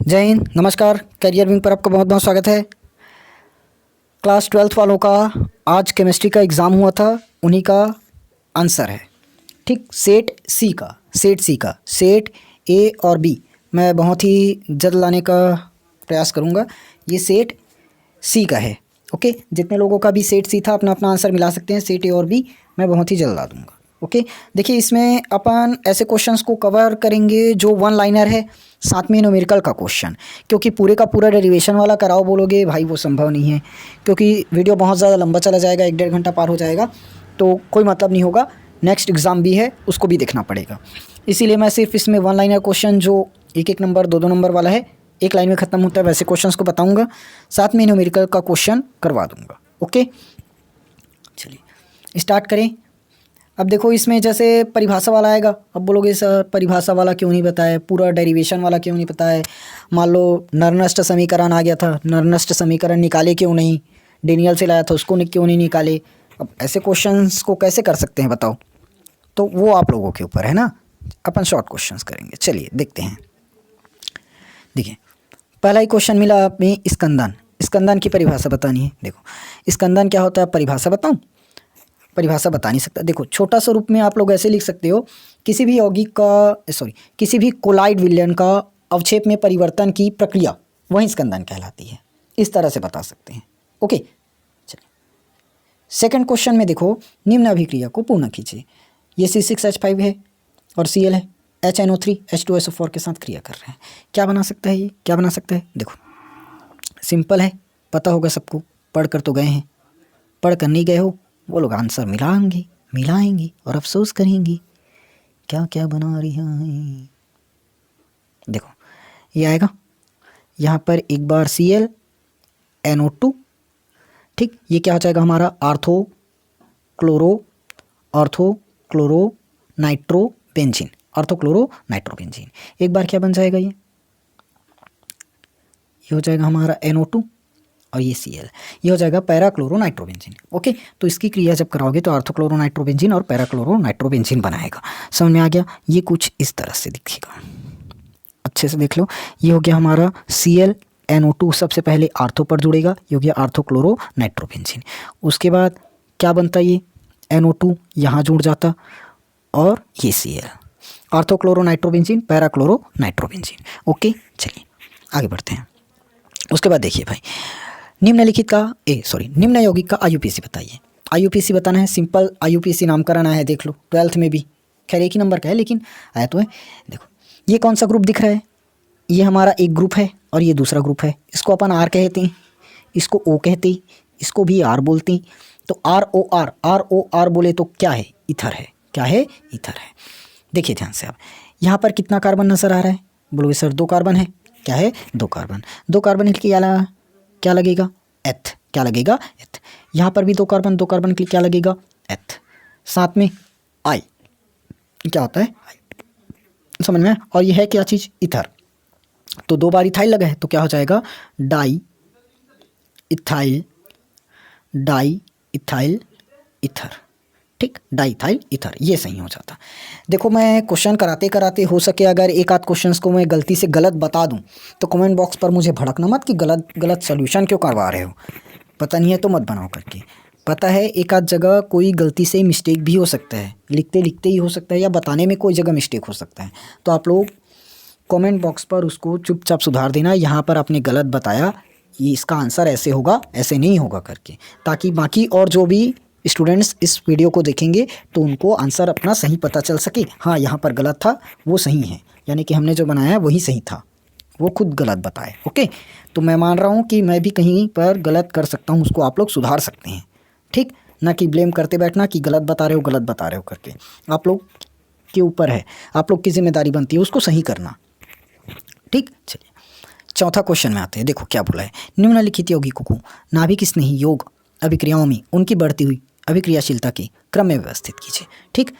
जय हिंद, नमस्कार। Career wing पर आपका बहुत बहुत स्वागत है। क्लास 12th वालों का आज केमिस्ट्री का एग्ज़ाम हुआ था, उन्हीं का आंसर है। ठीक, सेट ए और बी मैं बहुत ही जल्द लाने का प्रयास करूँगा। ये सेट सी का है। ओके, जितने लोगों का भी सेट सी था अपना अपना आंसर मिला सकते हैं। सेट ए और बी मैं बहुत ही जल्द ला दूँगा। ओके, देखिए इसमें अपन ऐसे क्वेश्चंस को कवर करेंगे जो वन लाइनर है, साथ में न्यूमेरिकल का क्वेश्चन, क्योंकि पूरे का पूरा डेरिवेशन वाला कराओ बोलोगे भाई वो संभव नहीं है, क्योंकि वीडियो बहुत ज़्यादा लंबा चला जाएगा, 1-1.5 घंटा पार हो जाएगा, तो कोई मतलब नहीं होगा। नेक्स्ट एग्ज़ाम भी है, उसको भी देखना पड़ेगा। इसीलिए मैं सिर्फ इसमें वन लाइनर क्वेश्चन जो 1-1 नंबर 2-2 नंबर वाला है, एक लाइन में ख़त्म होता है, वैसे क्वेश्चंस को बताऊँगा, साथ में न्यूमेरिकल का क्वेश्चन करवा दूँगा। ओके, चलिए स्टार्ट करें। अब देखो इसमें जैसे परिभाषा वाला आएगा। अब बोलोगे सर परिभाषा वाला क्यों नहीं बताया, पूरा डेरिवेशन वाला क्यों नहीं बताया। मान लो नरनस्ट समीकरण आ गया था, नरनस्ट समीकरण निकाले क्यों नहीं, डेनियल से लाया था उसको क्यों नहीं निकाले। अब ऐसे क्वेश्चंस को कैसे कर सकते हैं बताओ, तो वो आप लोगों के ऊपर है ना। अपन शॉर्ट क्वेश्चंस करेंगे, चलिए देखते हैं। देखिए पहला ही क्वेश्चन मिला हमें, स्कंदन की परिभाषा बतानी है। देखो स्कंदन क्या होता है, परिभाषा बताऊँ? परिभाषा बता नहीं सकता। देखो छोटा सा रूप में आप लोग ऐसे लिख सकते हो, किसी भी कोलाइड विलयन का अवक्षेप में परिवर्तन की प्रक्रिया वही स्कंदन कहलाती है। इस तरह से बता सकते हैं। ओके, चलिए सेकंड क्वेश्चन में देखो, निम्न अभिक्रिया को पूर्ण कीजिए। ये C6H5 है और Cl है, HNO3 H2SO4 के साथ क्रिया कर रहे हैं। क्या बना सकता है ये, क्या बना सकता है? देखो सिंपल है, पता होगा सबको, पढ़ कर तो गए हैं। पढ़ कर नहीं गए हो वो लोग आंसर मिलाएंगे और अफसोस करेंगे क्या क्या बना रही हैं। देखो ये आएगा यहाँ पर एक बार ClNO2। ठीक, ये क्या हो जाएगा हमारा ऑर्थो क्लोरो नाइट्रोबेंजीन। एक बार क्या बन जाएगा, ये हो जाएगा हमारा NO2 और ये Cl, ये हो जाएगा पैराक्लोरोनाइट्रोबेंजीन। ओके, तो इसकी क्रिया जब कराओगे तो ऑर्थोक्लोरोनाइट्रोबेंजीन और पैराक्लोरोनाइट्रोबेंजीन बनाएगा। समझ में आ गया? ये कुछ इस तरह से दिखेगा, अच्छे से देख लो। ये हो गया हमारा ClNO2, सबसे पहले आर्थो पर जुड़ेगा, ये हो गया ऑर्थोक्लोरोनाइट्रोबेंजीन। उसके बाद क्या बनता, ये NO2 यहाँ जुड़ जाता और ये Cl, ऑर्थोक्लोरोनाइट्रोबेंजीन पैराक्लोरोनाइट्रोबेंजीन। ओके, चलिए आगे बढ़ते हैं। उसके बाद देखिए भाई, निम्न यौगिक का IUPAC बताइए। IUPAC बताना है, सिंपल IUPAC नामकरण आया है, देख लो 12th में भी, खैर एक ही नंबर का है लेकिन आया तो है। देखो ये कौन सा ग्रुप दिख रहा है, ये हमारा एक ग्रुप है और ये दूसरा ग्रुप है। इसको अपन R कहते हैं, इसको O कहते हैं, इसको भी R बोलते हैं। तो ROR बोले तो क्या है, ईथर है। क्या है, ईथर है। देखिए ध्यान से, अब यहाँ पर कितना कार्बन नजर आ रहा है, बोलोगे सर 2 कार्बन है। क्या है, 2 कार्बन। 2 कार्बन के लिए क्या लगेगा, एथ। क्या लगेगा, एथ। यहाँ पर भी 2 कार्बन के लिए क्या लगेगा, एथ। साथ में आई, क्या होता है, आई। समझ में? और ये है क्या चीज़, इथर। तो 2 बार इथाइल लगा है तो क्या हो जाएगा, डाई इथाइल इथर। ठीक, डाई इथाइल इथर, ये सही हो जाता। देखो मैं क्वेश्चन कराते कराते हो सके अगर एक आध क्वेश्चंस को मैं गलती से गलत बता दूं तो कमेंट बॉक्स पर मुझे भड़कना मत कि गलत सॉल्यूशन क्यों करवा रहे हो। पता नहीं है तो मत बनाओ करके। पता है एक आध जगह कोई गलती से मिस्टेक भी हो सकता है, लिखते लिखते ही हो सकता है, या बताने में कोई जगह मिस्टेक हो सकता है। तो आप लोग कमेंट बॉक्स पर उसको चुपचाप सुधार देना, यहाँ पर आपने गलत बताया, ये इसका आंसर ऐसे होगा, ऐसे नहीं होगा करके, ताकि बाकी और जो भी स्टूडेंट्स इस वीडियो को देखेंगे तो उनको आंसर अपना सही पता चल सके। हाँ यहाँ पर गलत था, वो सही है, यानी कि हमने जो बनाया वही सही था, वो खुद गलत बताए। ओके, तो मैं मान रहा हूँ कि मैं भी कहीं पर गलत कर सकता हूँ, उसको आप लोग सुधार सकते हैं। ठीक, ना कि ब्लेम करते बैठना कि गलत बता रहे हो करके। आप लोग के ऊपर है, आप लोग की जिम्मेदारी बनती है उसको सही करना। ठीक, चलिए चौथा क्वेश्चन में आते हैं। देखो क्या बोला है, निम्नलिखित यौगिकों को नाभिक स्नेही यौग अभिक्रियाओं में उनकी बढ़ती हुई अभिक्रियाशीलता के क्रम में व्यवस्थित कीजिए। ठीक,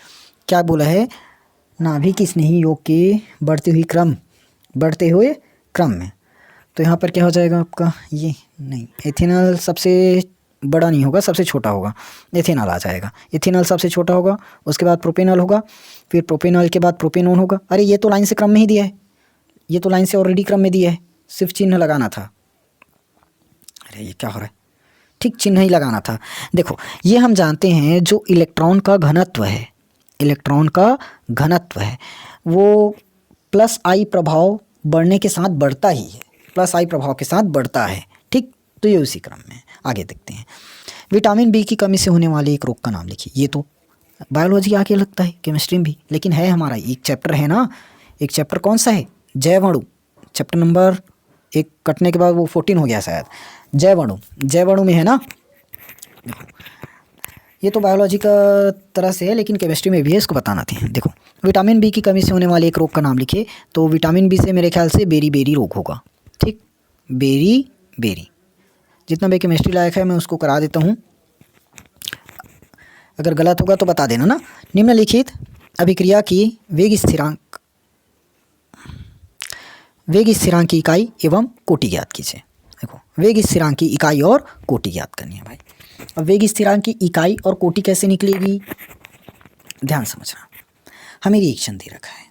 क्या बोला है, नाभिक स्नेही योग के बढ़ते हुए क्रम में। तो यहाँ पर क्या हो जाएगा आपका, ये नहीं, एथेनॉल सबसे बड़ा नहीं होगा, सबसे छोटा होगा, एथेनॉल आ जाएगा। एथेनॉल सबसे छोटा होगा, उसके बाद प्रोपेनॉल होगा, फिर प्रोपेनॉल के बाद प्रोपेनोन होगा। अरे ये तो लाइन से क्रम में ही दिया है, ये तो लाइन से ऑलरेडी क्रम में दिया है, सिर्फ चिन्ह लगाना था। अरे ये क्या हो रहा है, ठीक चिन्ह ही लगाना था। देखो ये हम जानते हैं जो इलेक्ट्रॉन का घनत्व है, इलेक्ट्रॉन का घनत्व है वो प्लस आई प्रभाव बढ़ने के साथ बढ़ता ही है, प्लस आई प्रभाव के साथ बढ़ता है। ठीक, तो ये उसी क्रम में आगे देखते हैं। विटामिन बी की कमी से होने वाले एक रोग का नाम लिखिए। ये तो बायोलॉजी आगे लगता है, केमिस्ट्री भी, लेकिन है हमारा एक चैप्टर है ना, एक चैप्टर कौन सा है, जैवाणु। चैप्टर नंबर 1 कटने के बाद वो 14 हो गया शायद, जैवाणु। जैवाणु में है ना, ये तो बायोलॉजी का तरह से है लेकिन केमिस्ट्री में भी है, इसको बताना थी। देखो विटामिन बी की कमी से होने वाले एक रोग का नाम लिखिए। तो विटामिन बी से मेरे ख्याल से बेरी बेरी रोग होगा। ठीक, बेरी बेरी। जितना भी केमिस्ट्री लायक है मैं उसको करा देता हूँ, अगर गलत होगा तो बता देना ना। निम्नलिखित अभिक्रिया की वेग स्थिरांक की इकाई एवं कोटि ज्ञात कीजिए। देखो वेग स्थिरांक की इकाई और कोटि ज्ञात करनी है भाई। अब वेग स्थिरांक की इकाई और कोटि कैसे निकलेगी, ध्यान समझना। हमें रिएक्शन दे रखा है,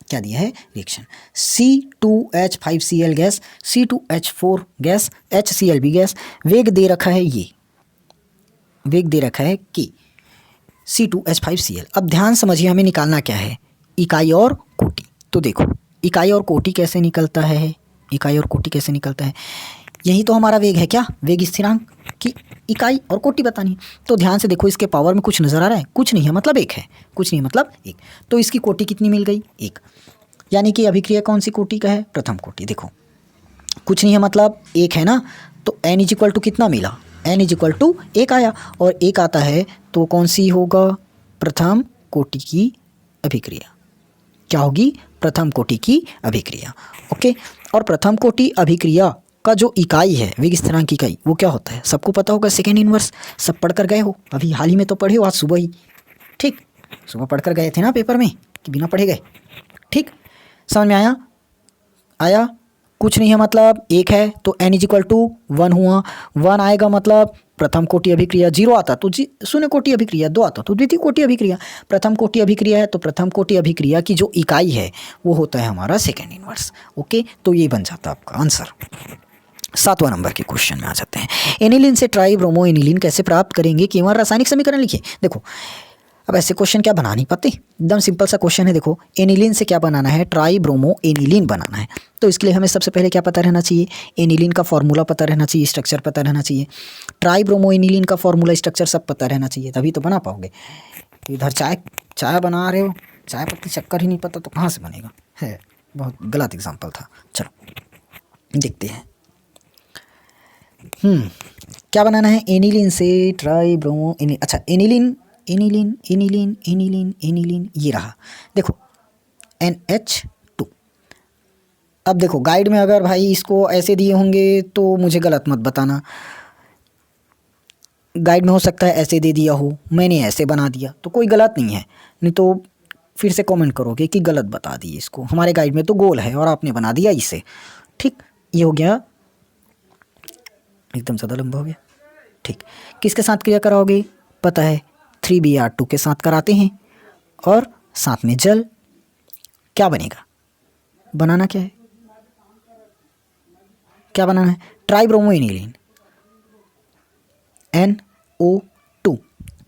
क्या दिया है, reaction C2H5Cl gas, C2H4 gas, HCl gas. वेग दे रखा है, ये वेग दे रखा है कि C2H5Cl। अब ध्यान समझिए, हमें निकालना क्या है, इकाई और कोटि। तो देखो इकाई और कोटि कैसे निकलता है, इकाई और कोटि कैसे निकलता है, यही तो हमारा वेग है। क्या, वेग स्थिरांक की इकाई और कोटि बतानी है। तो ध्यान से देखो, इसके पावर में कुछ नज़र आ रहा है, कुछ नहीं है मतलब 1 है, कुछ नहीं मतलब 1। तो इसकी कोटि कितनी मिल गई, 1। यानी कि अभिक्रिया कौन सी कोटि का है, प्रथम कोटि। देखो कुछ नहीं है मतलब 1 है ना, तो n इक्वल टू कितना मिला, n इक्वल टू 1 आया, और 1 आता है तो कौन सी होगा, प्रथम कोटि की अभिक्रिया। क्या होगी, प्रथम कोटि की अभिक्रिया। ओके, और प्रथम कोटि अभिक्रिया का जो इकाई है, वेग स्थिरांक की इकाई, वो क्या होता है, सबको पता होगा, सेकेंड इनवर्स। सब पढ़ कर गए हो, अभी हाल ही में तो पढ़े हो, आज सुबह ही। ठीक, सुबह पढ़ कर गए थे ना पेपर में, कि बिना पढ़े गए। ठीक, समझ में आया, आया। कुछ नहीं है मतलब 1 है, तो n इक्वल टू 1 हुआ। 1 आएगा मतलब प्रथम कोटि अभिक्रिया, 0 आता तो शून्य कोटि अभिक्रिया, 2 आता तो द्वितीय कोटि अभिक्रिया। प्रथम कोटि अभिक्रिया है तो प्रथम कोटि अभिक्रिया की जो इकाई है वो होता है हमारा सेकेंड इनवर्स। ओके, तो ये बन जाता है आपका आंसर। 7वां नंबर के क्वेश्चन में आ जाते हैं। एनिलीन से ट्राई ब्रोमो एनिलीन कैसे प्राप्त करेंगे, केवल रासायनिक समीकरण लिखिए। देखो अब ऐसे क्वेश्चन क्या बना नहीं पाते, एकदम सिंपल सा क्वेश्चन है। देखो एनिलीन से क्या बनाना है, ट्राई ब्रोमो एनिलीन बनाना है। तो इसके लिए हमें सबसे पहले क्या पता रहना चाहिए, एनिलीन का फॉर्मूला पता रहना चाहिए, स्ट्रक्चर पता रहना चाहिए। ट्राई ब्रोमो एनिलीन का फॉर्मूला स्ट्रक्चर सब पता रहना चाहिए, तभी तो बना पाओगे। इधर चाय बना रहे हो, चाय पत्ती चक्कर ही नहीं पता तो कहाँ से बनेगा, है बहुत गलत एग्जाम्पल था। चलो देखते हैं। क्या बनाना है, एनिलीन से ट्राई ब्रोमो अच्छा aniline aniline aniline aniline aniline ये रहा। देखो NH2। अब देखो गाइड में अगर भाई इसको ऐसे दिए होंगे तो मुझे गलत मत बताना, गाइड में हो सकता है ऐसे दे दिया हो, मैंने ऐसे बना दिया तो कोई गलत नहीं है, नहीं तो फिर से कमेंट करोगे कि गलत बता दिए इसको। हमारे गाइड में तो गोल है और आपने बना दिया इसे। ठीक, ये हो गया, एकदम ज़्यादा लंबा हो गया। ठीक, किसके साथ क्रिया कराओगे, पता है 3Br2 के साथ कराते हैं, और साथ में जल। क्या बनेगा, बनाना क्या है, क्या बनाना है, try bromo aniline NO2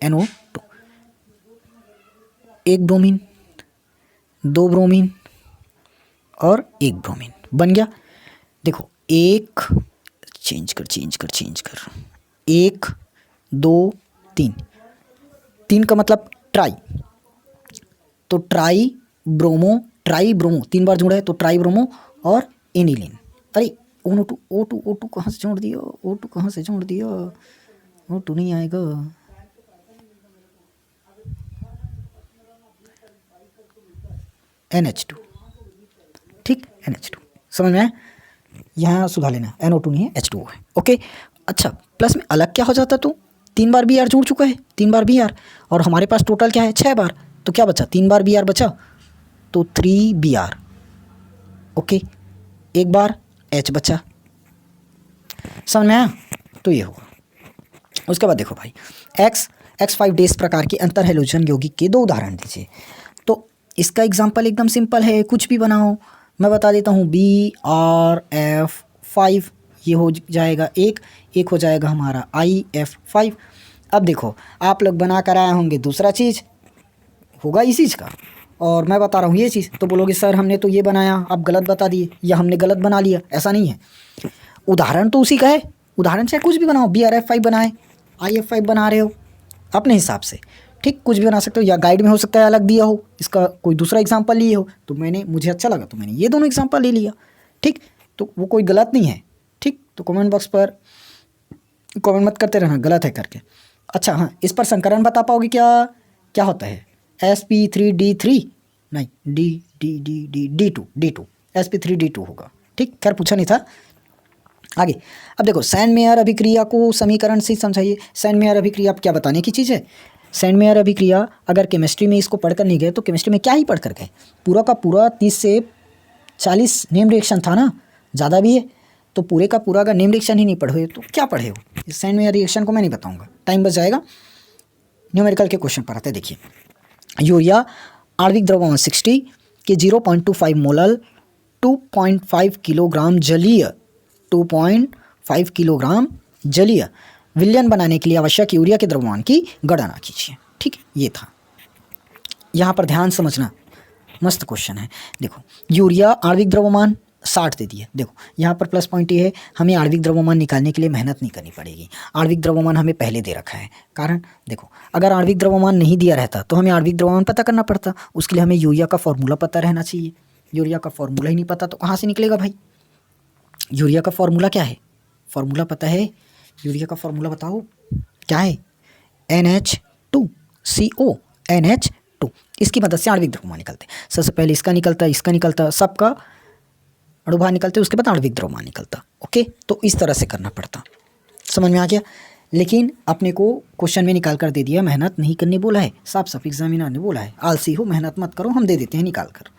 NO2, 1 bromine 2 bromine और 1 ब्रोमीन बन गया। देखो 1 चेंज कर 1 2 3, 3 का मतलब ट्राई, तो ट्राई ब्रोमो 3 बार जुड़ा है तो ट्राई ब्रोमो और एनिलीन। अरे O2 कहाँ से जोड़ दिया, O2 कहाँ से जोड़ दिया, O2 नहीं आएगा। NH2, ठीक, NH2 समझ में आया, यहाँ सुधार लेना, NO2 नहीं है H2O है। ओके, अच्छा प्लस में अलग क्या हो जाता, तो 3 बार Br जुड़ चुका है, 3 बार Br, और हमारे पास टोटल क्या है 6 बार, तो क्या बचा, 3 बार Br बचा तो 3Br। ओके, 1 बार H बचा, समझ में आया, तो ये होगा। उसके बाद देखो भाई X5 डेस प्रकार के अंतर हैलोजन यौगिक के 2 उदाहरण दीजिए। तो इसका एग्जाम्पल एकदम सिंपल है, कुछ भी बनाओ, मैं बता देता हूँ BRF5 ये हो जाएगा एक हो जाएगा हमारा IF5। अब देखो आप लोग बना कर आए होंगे दूसरा चीज़ होगा इस चीज़ का, और मैं बता रहा हूँ ये चीज़, तो बोलोगे सर हमने तो ये बनाया आप गलत बता दिए या हमने गलत बना लिया। ऐसा नहीं है, उदाहरण तो उसी का है, उदाहरण चाहे कुछ भी बनाओ, BRF5 बनाए, IF5 बना रहे हो अपने हिसाब से, ठीक, कुछ भी बना सकते हो, या गाइड में हो सकता है अलग दिया हो, इसका कोई दूसरा एग्जाम्पल लिए हो, तो मुझे अच्छा लगा तो मैंने ये दोनों एग्जाम्पल ले लिया, ठीक, तो वो कोई गलत नहीं है, ठीक। तो कमेंट बॉक्स पर कमेंट मत करते रहना गलत है करके। अच्छा हाँ, इस पर संकरण बता पाओगे क्या, क्या होता है sp3d3, नहीं D2 sp3d2 होगा, ठीक, खैर पूछा नहीं था। आगे अब देखो सैंड-मेयर अभिक्रिया को समीकरण से समझाइए। सैंड-मेयर अभिक्रिया क्या बताने की चीज़ है? सैंड-मेयर अभिक्रिया अगर केमिस्ट्री में इसको पढ़कर नहीं गए तो केमिस्ट्री में क्या ही पढ़ कर गए, पूरा का पूरा 30 से 40 नेम रिएक्शन था ना, ज़्यादा भी है, तो पूरे का पूरा अगर नेम रिएक्शन ही नहीं पढ़े तो क्या पढ़े हो। इस सैंड-मेयर रिएक्शन को मैं नहीं बताऊँगा, टाइम बच जाएगा। न्यूमेरिकल के क्वेश्चन पढ़ाते देखिए। यूरिया आणविक द्रव्यमान 60 के 0.25 मोलल 2.5 किलोग्राम जलीय 2.5 किलोग्राम जलीय विलयन बनाने के लिए आवश्यक यूरिया के द्रव्यमान की गणना कीजिए, ठीक, ये था। यहाँ पर ध्यान समझना, मस्त क्वेश्चन है। देखो यूरिया आणविक द्रव्यमान 60 दे दिया, देखो यहाँ पर प्लस पॉइंट ये है हमें आणविक द्रव्यमान निकालने के लिए मेहनत नहीं करनी पड़ेगी, आणविक द्रव्यमान हमें पहले दे रखा है। कारण देखो अगर आणविक द्रव्यमान नहीं दिया रहता तो हमें आणविक द्रव्यमान पता करना पड़ता, उसके लिए हमें यूरिया का फॉर्मूला पता रहना चाहिए, यूरिया का फॉर्मूला ही नहीं पता तो कहाँ से निकलेगा भाई। यूरिया का फॉर्मूला क्या है, फॉर्मूला पता है, यूरिया का फॉर्मूला बताओ क्या है, NH2CO NH2, इसकी मदद से आणविक द्रव्यमान निकलते। सबसे पहले इसका निकलता, सबका अणुभार निकलते, उसके बाद आणविक द्रव्यमान निकलता। ओके, तो इस तरह से करना पड़ता, समझ में आ गया। लेकिन अपने को क्वेश्चन में निकाल कर दे दिया, मेहनत नहीं करने बोला है, साफ साफ एग्जामिनर ने बोला है आलसी हो मेहनत मत करो, हम दे देते हैं निकाल कर।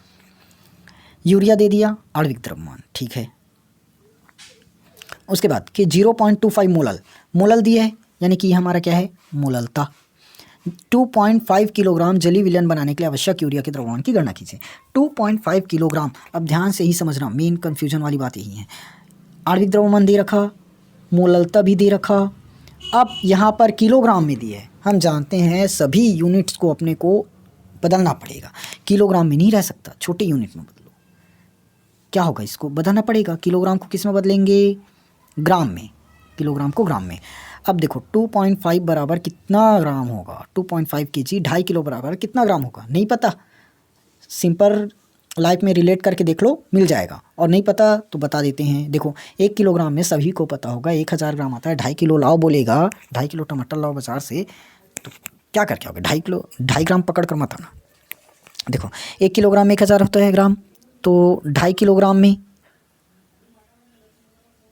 यूरिया दे दिया आणविक द्रव्यमान, ठीक है। उसके बाद कि 0.25 मोलल दिया है, यानी कि हमारा क्या है मोललता। 2.5 किलोग्राम जलीय विलयन बनाने के लिए आवश्यक यूरिया के द्रव्यमान की गणना कीजिए। 2.5 किलोग्राम, अब ध्यान से ही समझना, मेन कन्फ्यूजन वाली बात यही है। आणविक द्रव्यमान दे रखा, मोललता भी दे रखा, अब यहाँ पर किलोग्राम में दिए है। हम जानते हैं सभी यूनिट्स को अपने को बदलना पड़ेगा, किलोग्राम में नहीं रह सकता, छोटे यूनिट में बदलो। क्या होगा, इसको बदलना पड़ेगा, किलोग्राम को किस में बदलेंगे, ग्राम में, किलोग्राम को ग्राम में। अब देखो 2.5 बराबर कितना ग्राम होगा, 2.5 kg 2.5 किलो बराबर कितना ग्राम होगा, नहीं पता, सिंपल लाइफ में रिलेट करके देख लो, मिल जाएगा। और नहीं पता तो बता देते हैं, देखो 1 किलोग्राम में सभी को पता होगा 1000 ग्राम आता है। 2.5 किलो लाओ बोलेगा, 2.5 किलो टमाटर लाओ बाजार से, तो क्या करके आओगे, 2.5 ग्राम पकड़ कर मत आना। देखो 1 किलोग्राम में 1000 होता है ग्राम, तो 2.5 किलोग्राम में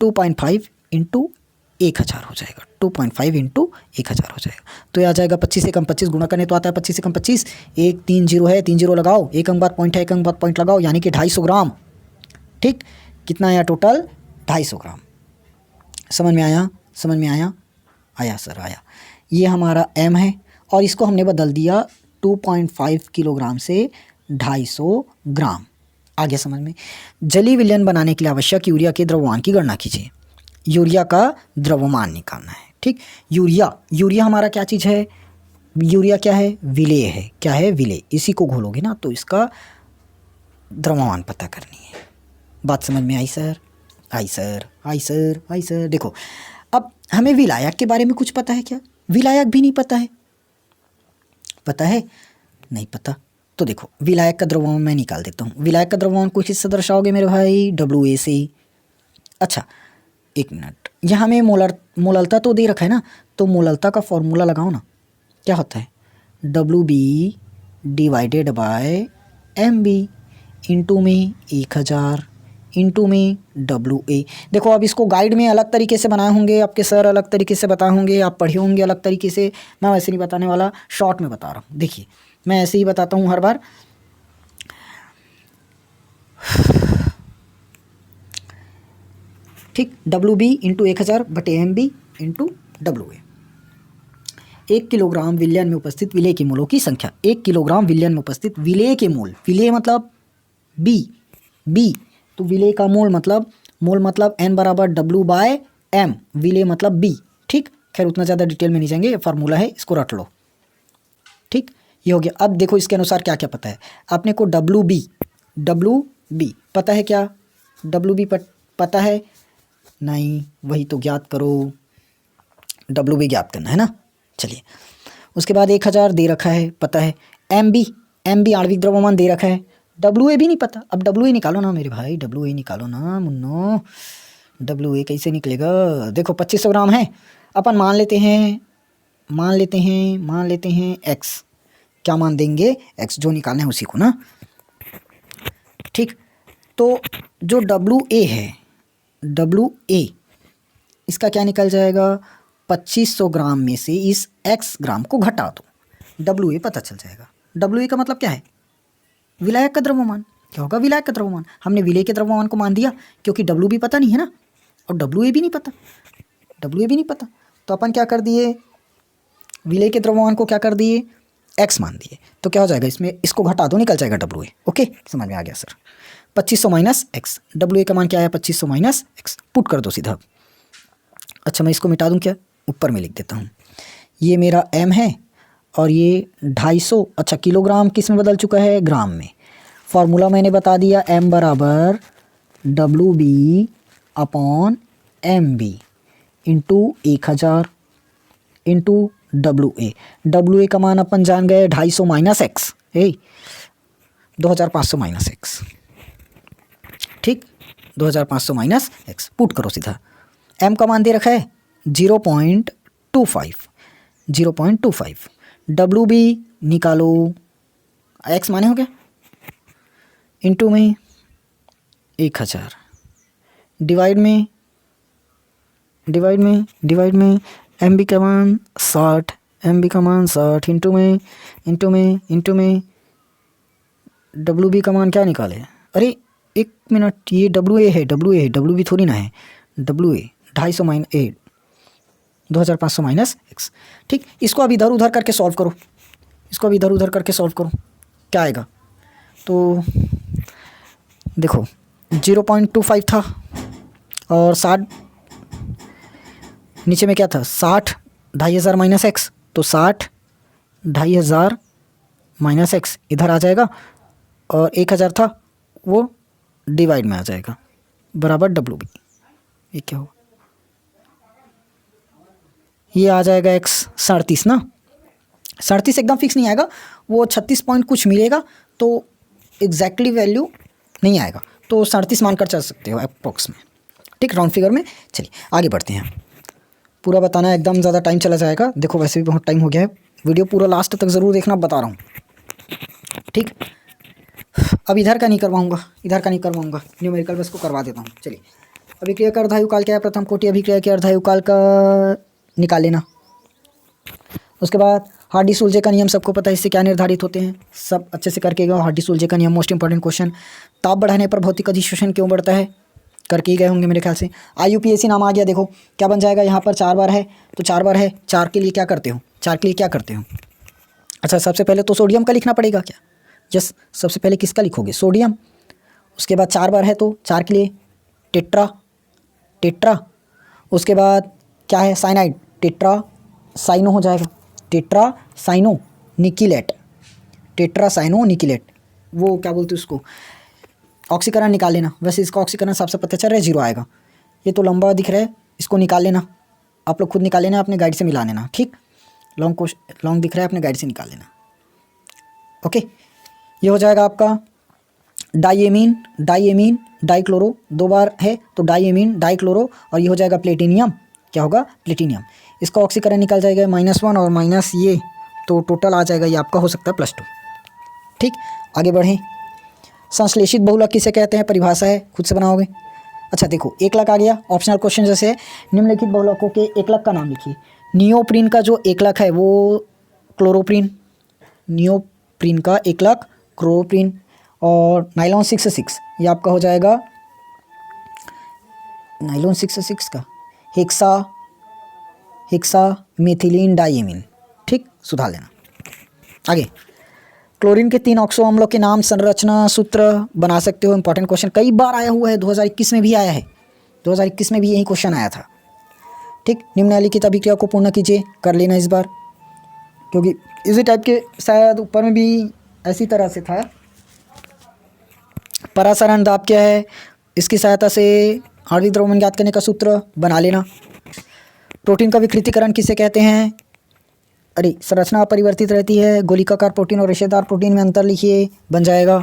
2.5 इंटू 1000 हो जाएगा, 2.5 इंटू 1000 हो जाएगा, तो ये आ जाएगा 25 से कम 25 गुणा करने तो आता है 25 से कम 25, 1 3 0 है, 3 0 लगाओ, एक अंक बाद पॉइंट है, एक अंक बाद पॉइंट लगाओ, यानी कि 250 ग्राम, ठीक। कितना आया टोटल, 250 ग्राम। समझ में आया, समझ में आया, आया सर आया। ये हमारा M है और इसको हमने बदल दिया 2.5 किलोग्राम से 250 ग्राम। आ गया समझ में। जलीय विलयन बनाने के लिए आवश्यक यूरिया के द्रव्यमान की गणना कीजिए। यूरिया का द्रव्यमान निकालना है, ठीक। यूरिया हमारा क्या चीज़ है, यूरिया क्या है, विलेय है, क्या है विलेय, इसी को घोलोगे ना तो इसका द्रव्यमान पता करनी है। बात समझ में आई सर, आई सर, आई सर, आई सर। देखो अब हमें विलायक के बारे में कुछ पता है क्या, विलायक भी नहीं पता है, पता है नहीं पता, तो देखो विलायक का द्रव्यमान मैं निकाल देता हूँ। विलायक का द्रव्यमान को किससे दर्शाओगे मेरे भाई, WA से। अच्छा एक मिनट, यहाँ में मोललता तो दे रखा है ना, तो मोललता का फॉर्मूला लगाओ ना, क्या होता है WB divided by MB, into में 1000 इंटू में WA। देखो अब इसको गाइड में अलग तरीके से बनाए होंगे, आपके सर अलग तरीके से बताए होंगे, आप पढ़े होंगे अलग तरीके से, मैं वैसे नहीं बताने वाला, शॉर्ट में बता रहा हूँ। देखिए मैं ऐसे ही बताता हूँ हर बार। ठीक, WB इंटू 1000 बटे MB इंटू WA। 1 किलोग्राम विलयन में उपस्थित विलेय के मोलों की संख्या। 1 किलोग्राम विलयन में उपस्थित विलेय के मोल, विलेय मतलब B, बी, तो विलेय का मोल मतलब N बराबर W/M, विलेय मतलब बी। ठीक, खैर उतना ज़्यादा डिटेल में नहीं जाएंगे, ये फार्मूला है, इसको रट लो। ठीक, ये हो गया। अब देखो इसके अनुसार क्या क्या पता है अपने को। WB पता है क्या? WB पता है? नहीं, वही तो ज्ञात करो। WB ज्ञात करना है ना। चलिए, उसके बाद 1000 दे रखा है, पता है। MB आणविक द्रव्यमान दे रखा है। WA भी नहीं पता। अब WA निकालो ना मेरे भाई, WA निकालो ना मुन्नो। WA कैसे निकलेगा? देखो 2500 ग्राम है। अपन मान लेते हैं X। क्या मान देंगे? X, जो निकालना है उसी को ना। ठीक, तो जो WA है, WA इसका क्या निकल जाएगा? 2500 ग्राम में से इस X ग्राम को घटा दो, WA पता चल जाएगा। WA का मतलब क्या है? विलायक का द्रव्यमान। क्या होगा? विलायक का द्रव्यमान। हमने विलेय के द्रव्यमान को मान दिया क्योंकि WB पता नहीं है ना, और WA भी नहीं पता। तो अपन क्या कर दिए? विलेय के द्रव्यमान को क्या कर दिए? X मान दिए। तो क्या हो जाएगा इसमें? इसको घटा दो, निकल जाएगा WA। ओके, समझ में आ गया सर। 2500 माइनस X, WA का मान क्या है? 2500 माइनस X, पुट कर दो सीधा। अच्छा, मैं इसको मिटा दूं क्या? ऊपर में लिख देता हूँ। ये मेरा M है और ये 250। अच्छा, किलोग्राम किस में बदल चुका है? ग्राम में। फार्मूला मैंने बता दिया, M बराबर WB/MB इंटू 1000 इंटू WA का मान अपन जान गए 250 माइनस X, 2500 माइनस X। ठीक, 2500 माइनस X, पुट करो सीधा। M का मान दे रखा है 0.25। WB निकालो, X माने हो गया, इंटू में 1000, डिवाइड में MB का मान 60, इंटू में WB का मान क्या निकाले? अरे एक मिनट, ये WA है, WB थोड़ी ना है। WA 250 minus 2500 minus X। ठीक, इसको अब इधर उधर करके सॉल्व करो, क्या आएगा? तो देखो 0.25 था और 60 नीचे में क्या था? 60 2500 माइनस X, तो 60 2500 माइनस X इधर आ जाएगा, और 1000 था वो डिवाइड में आ जाएगा, बराबर WB। ये क्या होगा? ये आ जाएगा X 37 ना। 37 एकदम फिक्स नहीं आएगा, वो 36 पॉइंट कुछ मिलेगा, तो एग्जैक्टली वैल्यू नहीं आएगा, तो 37 मानकर चल सकते हो अप्रॉक्स में। ठीक, राउंड फिगर में। चलिए आगे बढ़ते हैं। पूरा बताना एकदम ज़्यादा टाइम चला जाएगा। देखो वैसे भी बहुत टाइम हो गया है, वीडियो पूरा लास्ट तक ज़रूर देखना, बता रहा हूँ। ठीक, अब इधर का नहीं करवाऊँगा, न्यूमेरिकल बस को करवा देता हूँ। चलिए, अभिक्रिया का अर्धायुकाल क्या है? प्रथम कोटि अभिक्रिया के अर्धायुकाल का निकाल लेना। उसके बाद हार्डी-सुलजे का नियम सबको पता है, इससे क्या निर्धारित होते हैं, सब अच्छे से करके गए। हार्डी-सुलजे का नियम मोस्ट इंपॉर्टेंट क्वेश्चन। ताप बढ़ाने पर भौतिक अधिशोषण क्यों बढ़ता है? करके ही गए होंगे मेरे ख्याल से। IUPAC नाम आ गया। देखो क्या बन जाएगा, यहाँ पर 4 बार है तो 4 बार है, 4 के लिए क्या करते हो? अच्छा, सबसे पहले तो सोडियम का लिखना पड़ेगा क्या? यस, सबसे पहले किसका लिखोगे? सोडियम। उसके बाद 4 बार है तो 4 के लिए टेट्रा। उसके बाद क्या है? साइनाइड, टेट्रा साइनो हो जाएगा, टेट्रा साइनो निकिलेट, वो क्या बोलते हैं उसको, ऑक्सीकरण निकाल लेना। वैसे इसका ऑक्सीकरण सबसे पता चल रहा है 0 आएगा। ये तो लंबा दिख रहा है, इसको निकाल लेना, आप लोग खुद निकाल लेना, अपने गाइड से मिला लेना। ठीक, लॉन्ग दिख रहा है, अपने गाइड से निकाल लेना। ओके, ये हो जाएगा आपका डाइएमीन डाइक्लोरो, 2 बार है तो डाइएमीन डाइक्लोरो, और ये हो जाएगा प्लेटिनियम। क्या होगा? प्लेटिनियम। इसका ऑक्सीकरण निकल जाएगा -1 और माइनस ये, तो टोटल आ जाएगा ये आपका हो सकता है +2। ठीक, आगे बढ़ें। संश्लेषित बहुलक किसे कहते हैं? परिभाषा है, खुद से बनाओगे। अच्छा देखो, एकलक आ गया, ऑप्शनल क्वेश्चन जैसे है। निम्नलिखित बहुलकों के एकलक का नाम लिखिए। नियोप्रीन का जो एकलक है वो क्लोरोप्रीन, नियोप्रीन का एकलक क्लोरोप्रीन, और नाइलॉन 66 ये आपका हो जाएगा नाइलॉन 66 का हेक्सा मेथिलीन डाइएमीन। ठीक, सुधार लेना। आगे क्लोरीन के 3 ऑक्सो अम्लों के नाम, संरचना, सूत्र बना सकते हो। इंपॉर्टेंट क्वेश्चन कई बार आया हुआ है, 2021 में भी आया है, 2021 में भी यही क्वेश्चन आया था। ठीक, निम्नलिखित अभिक्रिया को पूर्ण कीजिए, कर लेना इस बार, क्योंकि इसी टाइप के शायद ऊपर में भी ऐसी तरह से था। परासरण दाब क्या है, इसकी सहायता से आणविक द्रव्यमान ज्ञात करने का सूत्र बना लेना। प्रोटीन का विकृतीकरण किसे कहते हैं, अरे संरचना अपरिवर्तित रहती है। गोलिकाकार प्रोटीन और रेशेदार प्रोटीन में अंतर लिखिए, बन जाएगा।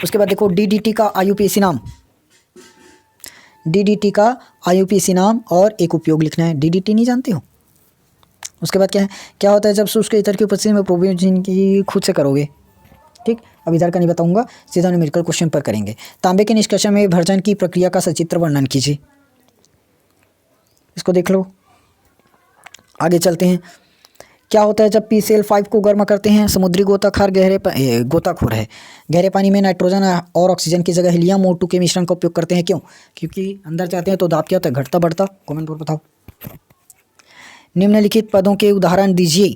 उसके बाद देखो डीडीटी का आईयूपीएसी नाम, डीडीटी का आईयूपीएसी नाम और एक उपयोग लिखना है। डीडीटी नहीं जानते हो। उसके बाद क्या है, क्या होता है जब शुष्क ईथर की उपस्थिति में प्रोबेबिलिटी की खुद से करोगे। ठीक, अब इधर का नहीं बताऊंगा, सीधा न्यूमेरिकल क्वेश्चन पर करेंगे। तांबे के निष्कर्षण में भर्जन की प्रक्रिया का सचित्र वर्णन कीजिए। इसको देख लो। आगे चलते हैं। क्या होता है जब PCl5 को गर्म करते हैं। समुद्री गोताखोर गोताखोर है, गहरे पानी में नाइट्रोजन और ऑक्सीजन की जगह हीलियम O2 के मिश्रण का उपयोग करते हैं। क्यों, क्योंकि अंदर जाते हैं तो दाब क्या होता है, घटता बढ़ता। कमेंट पर बताओ। निम्नलिखित पदों के उदाहरण दीजिए,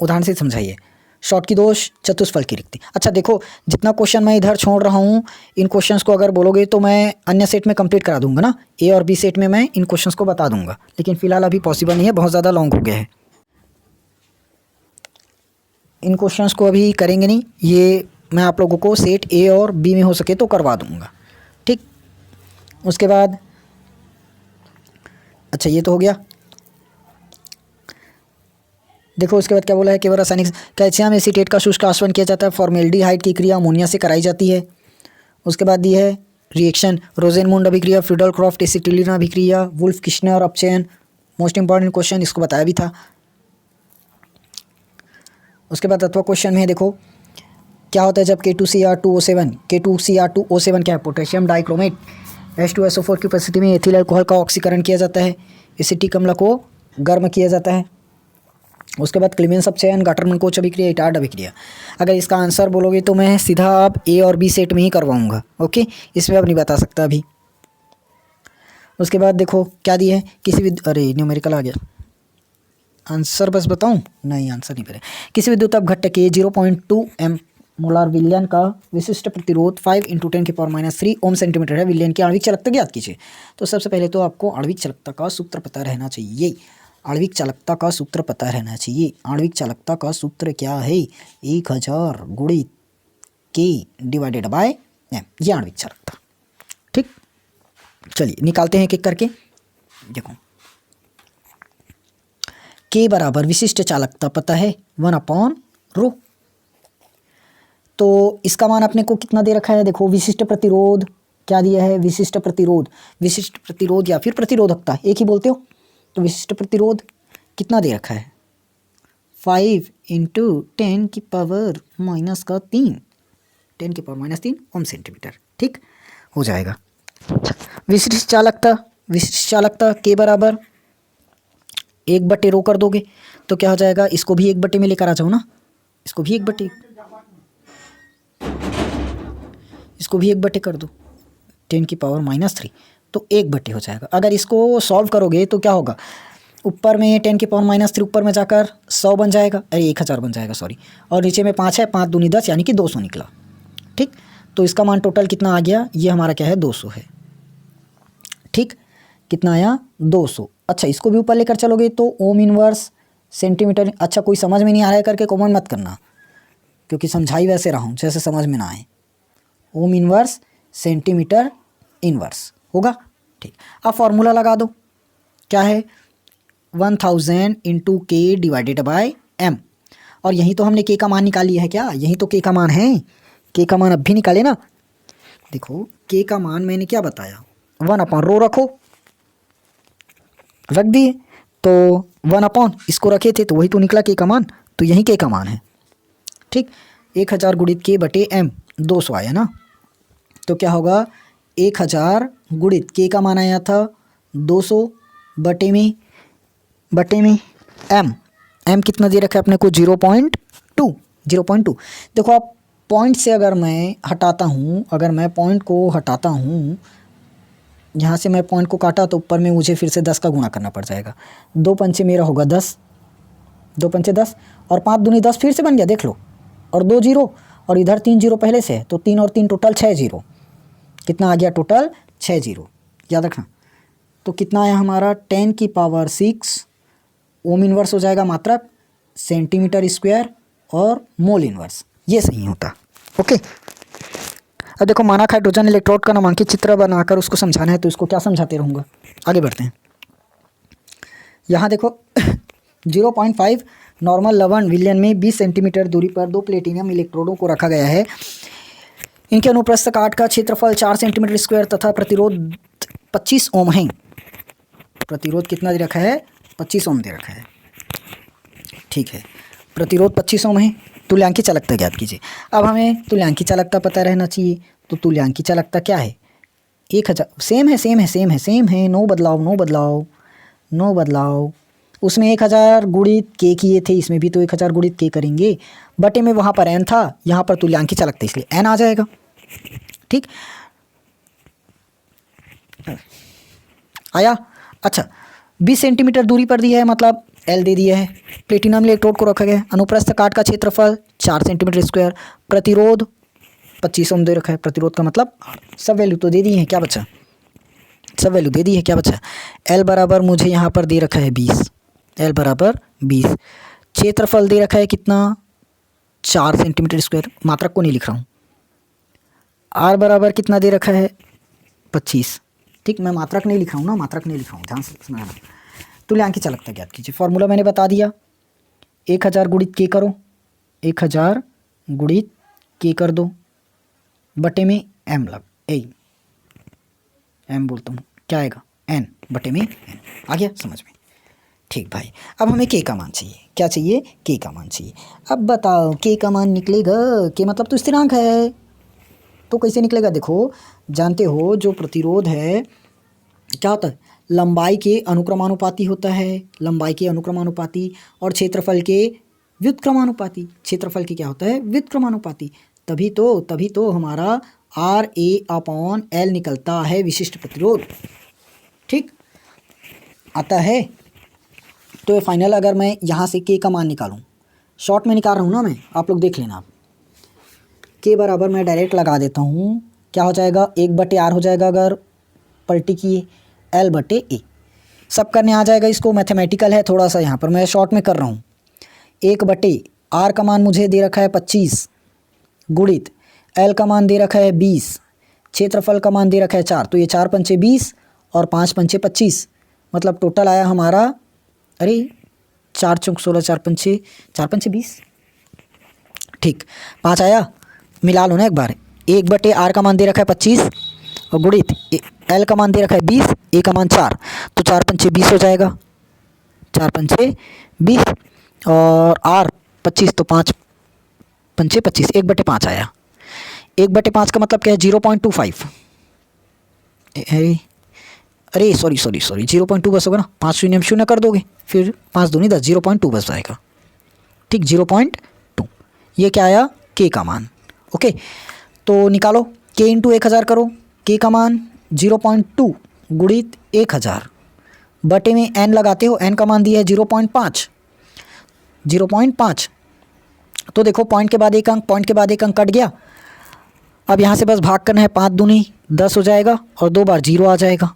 उदाहरण से समझाइए। शॉर्ट की दोष, चतुष्फल की रिक्ति। अच्छा देखो, जितना क्वेश्चन मैं इधर छोड़ रहा हूँ, इन क्वेश्चंस को अगर बोलोगे तो मैं अन्य सेट में कंप्लीट करा दूंगा ना, A और B सेट में मैं इन क्वेश्चंस को बता दूंगा, लेकिन फिलहाल अभी पॉसिबल नहीं है, बहुत ज़्यादा लॉन्ग हो गया है। इन क्वेश्चंस को अभी करेंगे नहीं, ये मैं आप लोगों को सेट A और B में हो सके तो करवा दूंगा। ठीक, उसके बाद अच्छा ये तो हो गया। देखो उसके बाद क्या बोला है, केवल रासायनिक कैल्शियम एसीटेट का शुष्क आसवन किया जाता है। फॉर्मेल्डिहाइड की क्रिया अमोनिया से कराई जाती है। उसके बाद दी है रिएक्शन, रोजेनमुंड अभिक्रिया, फ्रीडल क्रॉफ्ट एसिटिलीन अभिक्रिया, वुल्फ किश्नर अपचयन। मोस्ट इंपॉर्टेंट क्वेश्चन, इसको बताया भी था। उसके बाद तत्व क्वेश्चन में देखो क्या होता है जब K2Cr2O7, K2Cr2O7 क्या है, पोटेशियम डाइक्रोमेट। H2SO4 की उपस्थिति में एथिल अल्कोहल का ऑक्सीकरण किया जाता है। एसिटिक अम्ल को गर्म किया जाता है। उसके बाद क्लीमेंस अपचयन, गाटर-मंकोच अभिक्रिया, इटार्ड अभिक्रिया। अगर इसका आंसर बोलोगे तो मैं सीधा अब A और B सेट में ही करवाऊंगा। ओके, इसमें अब नहीं बता सकता अभी। उसके बाद देखो क्या दिया है, किसी भी, अरे न्यूमेरिकल आ गया, आंसर बस बताऊं, नहीं आंसर नहीं पड़े। किसी विद्युत अपघट्ट के 0.2 m मोलार विलयन का विशिष्ट प्रतिरोध 5 × 10⁻³ ओम सेंटीमीटर है। विलयन की आणविक चालकता ज्ञात कीजिए। तो सबसे पहले तो आपको आणविक चालकता का सूत्र पता रहना चाहिए। आणविक चालकता का सूत्र पता रहना चाहिए। आणविक चालकता का सूत्र क्या है, 1000 गुणित K/m, ये आणविक चालकता। ठीक, चलिए निकालते हैं एक एक करके। देखो K बराबर विशिष्ट चालकता पता है 1/ρ। तो इसका मान अपने को कितना दे रखा है, देखो विशिष्ट प्रतिरोध क्या दिया है, विशिष्ट प्रतिरोध या फिर प्रतिरोधकता, एक ही बोलते हो। तो विशिष्ट प्रतिरोध कितना दे रखा है, 5 × 10⁻³ ओम सेंटीमीटर। ठीक हो जाएगा। विशिष्ट चालकता K बराबर 1/ρ कर दोगे तो क्या हो जाएगा, इसको भी 1/में लेकर आ जाओ ना, इसको भी 1/, कर दो 10⁻³ तो 1/, हो जाएगा। अगर इसको सॉल्व करोगे तो क्या होगा, ऊपर में 10⁻³ ऊपर में जाकर 100 बन जाएगा, अरे 1000 बन जाएगा सॉरी, और नीचे में 5 है, 5 दूनी 10 यानी कि 200 निकला। ठीक, तो इसका मान टोटल कितना आ गया, ये हमारा क्या है 200 है। ठीक, कितना आया 200। अच्छा इसको भी ऊपर लेकर चलोगे तो ओम इनवर्स सेंटीमीटर। अच्छा कोई समझ में नहीं आ रहा है करके कमेंट मत करना, क्योंकि समझाई वैसे रहा हूँ जैसे समझ में ना आए। ओम इनवर्स सेंटीमीटर इनवर्स होगा। ठीक, अब फॉर्मूला लगा दो, क्या है 1000 × K/m। और यहीं तो हमने K का मान निकाल लिया है, क्या यहीं तो K का मान है, K का मान अब भी निकाले ना। देखो K का मान मैंने क्या बताया, 1/ρ रखो, रख दिए तो 1/ इसको रखे थे तो वही तो निकला K का मान, तो यही K का मान है। ठीक, 1000 गुणित K/m 200 आया ना, तो क्या होगा 1000 गुणित K का मान आया था 200 बटे में m कितना दे रखा है अपने को 0.2। देखो आप पॉइंट से अगर मैं पॉइंट को हटाता हूँ, यहाँ से मैं पॉइंट को काटा तो ऊपर में मुझे फिर से 10 का गुणा करना पड़ जाएगा। 2 पंचे मेरा होगा 10, 2 पंचे 10 और 5 दूनी 10 फिर से बन गया, देख लो और 2 जीरो, और इधर 3 जीरो पहले से है, तो 3 और 3 टोटल 6 जीरो। कितना आ गया टोटल? 6 जीरो, याद रखना। तो कितना आया हमारा 10⁶ ओम इन्वर्स हो जाएगा मात्रक, सेंटीमीटर स्क्वायर और मोल इन्वर्स, ये सही होता। ओके, अब देखो मानक हाइड्रोजन इलेक्ट्रोड का नामांकित चित्र बनाकर उसको समझाना है, तो इसको क्या समझाते रहूँगा। आगे बढ़ते हैं। यहाँ देखो 0.5 नॉर्मल लवण विलयन में 20 सेंटीमीटर दूरी पर 2 प्लेटिनम इलेक्ट्रोडों को रखा गया है। इनके अनुप्रस्थ काट का क्षेत्रफल 4 सेंटीमीटर स्क्वायर तथा प्रतिरोध 25 ओम है। प्रतिरोध कितना दे रखा है? 25 ओम दे रखा है। ठीक है, प्रतिरोध 25 ओम है। तुल्यांकी चालकता ज्ञात कीजिए। अब हमें तुल्यांकी चालकता पता रहना चाहिए। तो तुल्यांकी चालकता क्या है? 1000, सेम है, नो बदलाव। उसमें 1000 गुणित के किए थे, इसमें भी तो 1000 गुणित के करेंगे। बटे में वहाँ पर एन था, यहाँ पर तुल्यांकी चालकता, इसलिए एन आ जाएगा। ठीक आया। अच्छा, 20 सेंटीमीटर दूरी पर दिया है, मतलब एल दे दिया है। प्लेटिनम इलेक्ट्रोड को रखा गया है। अनुप्रस्थ काट का क्षेत्रफल 4 सेंटीमीटर स्क्वायर, प्रतिरोध 25 ओम दे रखा है। प्रतिरोध का मतलब सब वैल्यू तो दे दी है, क्या बचा? सब वैल्यू दे दी है, क्या बचा? एल बराबर मुझे यहाँ पर दे रखा है 20, एल बराबर 20। क्षेत्रफल दे रखा है कितना? 4 सेंटीमीटर स्क्वायर, मात्रक को नहीं लिख रहा हूँ। आर बराबर कितना दे रखा है? 25। ठीक, मैं मात्रक नहीं लिख रहा हूँ ना, मात्रक नहीं लिख रहा हूँ, ध्यान से सुनना। तुल्यांकी चालकता ज्ञात कीजिए। फॉर्मूला मैंने बता दिया, 1000 गुणित के करो, 1000 गुणित के कर दो, बटे में एम एम बोलता हूँ, क्या आएगा? एन बटे में एन। आ गया समझ में? ठीक भाई, अब हमें के का मान चाहिए। क्या चाहिए? के का मान चाहिए। अब बताओ के का मान निकलेगा, के मतलब तो स्थिरांक है, तो कैसे निकलेगा? देखो, जानते हो जो प्रतिरोध है क्या होता है? लंबाई के अनुक्रमानुपाती होता है, लंबाई के अनुक्रमानुपाती, और क्षेत्रफल के व्युत्क्रमानुपाती। क्षेत्रफल की क्या होता है? व्युत्क्रमानुपाती। तभी तो हमारा RA/L निकलता है विशिष्ट प्रतिरोध। ठीक आता है। तो फाइनल अगर मैं यहाँ से के का मान निकालूँ, शॉर्ट में निकाल रहा हूँ ना मैं, आप लोग देख लेना। आप के बराबर मैं डायरेक्ट लगा देता हूँ, क्या हो जाएगा? 1/R हो जाएगा अगर पलटी की, L/A। सब करने आ जाएगा, इसको मैथमेटिकल है थोड़ा सा, यहाँ पर मैं शॉर्ट में कर रहा हूँ। 1/R का मान मुझे दे रखा है 25 गुणित L का मान दे रखा है 20, क्षेत्रफल का मान दे रखा है 4, तो ये 4 पंचे 20 और 5 पंचे 25, मतलब टोटल आया हमारा, अरे 4 चौक 16, 4 पंचे 20। ठीक, 5 आया, मिला लो ना एक बार। 1/R का मान दे रखा है 25 और गुणित L का मान दे रखा है 20, A का मान 4, तो 4 पंचे 20 हो जाएगा, 4 पंचे 20 और R 25, तो 5 पंचे 25, 1/5 आया। 1/5 का मतलब क्या है? 0.25। अरे सॉरी 0.2 बस होगा ना, 5 शून्य शून्य कर दोगे, फिर 5 दूनी 10, 0.2 बस आएगा। ठीक, 0.2, ये क्या आया? के का मान। ओके, तो निकालो, के इंटू 1000 करो, के का मान 0.2 गुणित 1000 बटे में एन लगाते हो, एन का मान दिया है 0.5। तो देखो पॉइंट के बाद एक अंक कट गया। अब यहाँ से बस भाग करना है, 5 दूनी 10 हो जाएगा और 2 बार 0 आ जाएगा।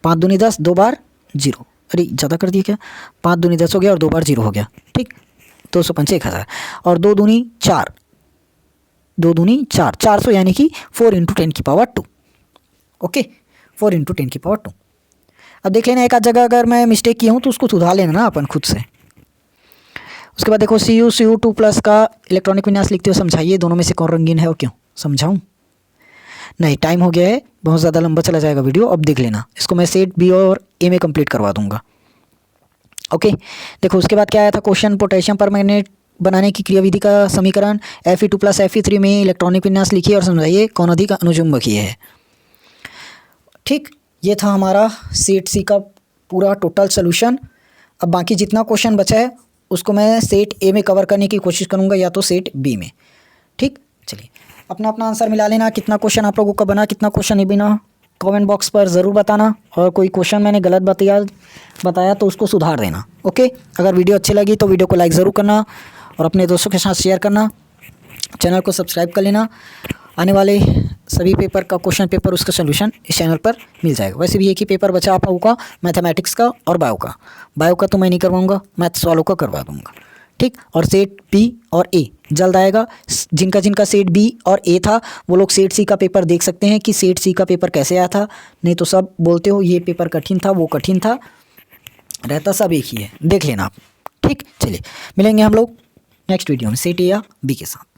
5 दूनी 10, 2 बार 0, अरे ज़्यादा कर दिया क्या? 5 दूनी 10 हो गया और 2 बार 0 हो गया। ठीक, 200 पंचे 1000 और 2 दूनी 4, 400, यानी कि 4 × 10⁻²। ओके, 4 × 10⁻²। अब देख लेना, एक आध जगह अगर मैं मिस्टेक किया हूँ तो उसको सुधार लेना ना अपन खुद से। उसके बाद देखो Cu2+ का इलेक्ट्रॉनिक विन्यास लिखते हो, समझाइए दोनों में से कौन रंगीन है और क्यों? समझाऊं? नहीं, टाइम हो गया है, बहुत ज़्यादा लंबा चला जाएगा वीडियो। अब देख लेना, इसको मैं सेट बी और ए में कंप्लीट करवा दूंगा। ओके, देखो उसके बाद क्या आया था क्वेश्चन? पोटेशियम परमैंगनेट बनाने की क्रियाविधि का समीकरण Fe2+ Fe3 में इलेक्ट्रॉनिक विन्यास लिखिए और समझाइए कौन अधिक अनुचुंबकीय है। ठीक, ये था हमारा सेट सी का पूरा टोटल सोल्यूशन। अब बाकी जितना क्वेश्चन बचा है उसको मैं सेट ए में कवर करने की कोशिश करूँगा, या तो सेट बी में। ठीक, चलिए अपना आंसर मिला लेना, कितना क्वेश्चन आप लोगों का बना, कितना क्वेश्चन नहीं बना, कमेंट बॉक्स पर ज़रूर बताना। और कोई क्वेश्चन मैंने गलत बताया तो उसको सुधार देना। ओके, अगर वीडियो अच्छी लगी तो वीडियो को लाइक ज़रूर करना और अपने दोस्तों के साथ शेयर करना। चैनल को सब्सक्राइब कर लेना। आने वाले सभी पेपर का क्वेश्चन पेपर उसका सोल्यूशन इस चैनल पर मिल जाएगा। वैसे भी एक ही पेपर बचा आप लोगों का, मैथमेटिक्स का और बायो का। बायो का तो मैं नहीं करवाऊँगा, मैथ्स वालों का करवा दूँगा, ठीक। और सेट बी और ए जल्द आएगा। जिनका जिनका सेट बी और ए था वो लोग सेट सी का पेपर देख सकते हैं कि सेट सी का पेपर कैसे आया था। नहीं तो सब बोलते हो ये पेपर कठिन था, वो कठिन था, रहता सब एक ही है, देख लेना आप, ठीक। चलिए मिलेंगे हम लोग नेक्स्ट वीडियो में सेट ए या बी के साथ।